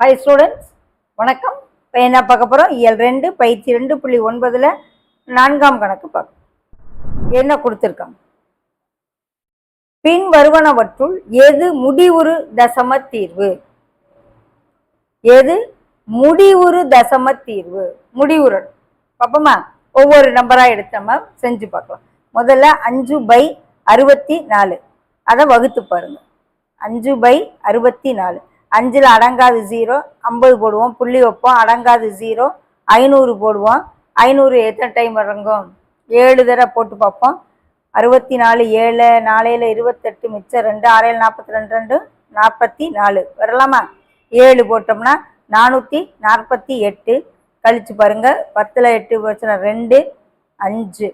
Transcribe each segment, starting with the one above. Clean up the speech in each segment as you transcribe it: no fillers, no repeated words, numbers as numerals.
Hi students, வணக்கம். இப்போ என்ன பார்க்க போகிறோம்? இயல் 2 பயிற்சி 2.9 4ஆம் கணக்கு பார்க்க. என்ன கொடுத்துருக்காங்க? பின் வருவனவற்றுள் எது முடிவுறு தசம தீர்வு? எது முடிவுறு தசம தீர்வு? முடிவுறு பார்ப்போமா? ஒவ்வொரு நம்பராக எடுத்து நம்ம செஞ்சு பார்க்கலாம். முதல்ல 5/64 அதை வகுத்து பாருங்க. 5/64. 5ல் அடங்காது 0, 50 போடுவோம், புள்ளி வைப்போம், அடங்காது 0, 500 போடுவோம். 500 எத்தனை டைம் இறங்கும்? 7 தடவை போட்டு பார்ப்போம். 64, 7, 4 28, மிச்சம் 2, 6 42, 44 வரலாமா? 7 போட்டோம்னா 448. கழிச்சு பாருங்க, 10ல் 8 போச்சுன்னா 2, 5.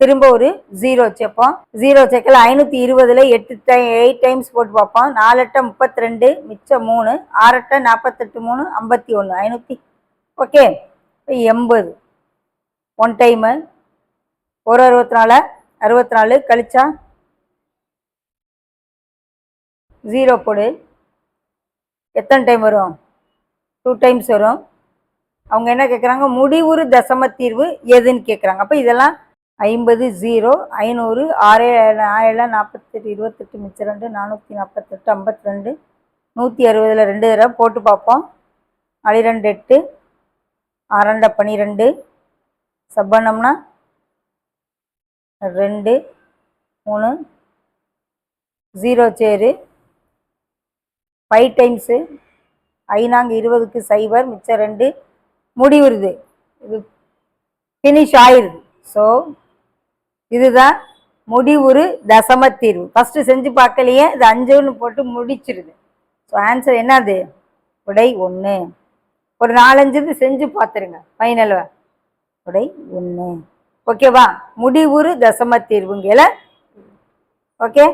திரும்ப ஒரு 0 சேர்ப்போம். 0 சேர்க்கல. 520ல் 8 டைம்ஸ் போட்டு பார்ப்போம். 4 8 32, மிச்சம் 3, 6 8 48, 3 51, 500. ஓகே, 80. 1 டைமு. ஒரு 64 கழிச்சா 0 போடு. எத்தனை டைம் வரும்? 2 டைம்ஸ் வரும். அவங்க என்ன கேட்குறாங்க? முடிவுறு தசம தீர்வு எதுன்னு கேட்குறாங்க. அப்போ இதெல்லாம் 50, 0, 500, 6 7 48, 28, மிச்சம் 2, 448, 52, 160ல் 2 தடவை போட்டு பார்ப்போம். 2 8, 6 12, சப்பனம்னா 2 3, 0 சேரு. 5 டைம்ஸு. 5 20க்கு 0, மிச்சம் 2 முடிவுறுது. இது ஃபினிஷ் ஆயிடுது. ஸோ இதுதான் முடிவுறு தசம தீர்வு. ஃபஸ்ட்டு செஞ்சு பார்க்கலையே, இது 5ன்னு போட்டு முடிச்சிருது. ஸோ ஆன்சர் என்னது? விடை 1. ஒரு 4-5 செஞ்சு பார்த்துருங்க ஃபைனல். விடை 1. ஓகேவா? முடிவுறு தசம தீர்வுங்கள. ஓகே.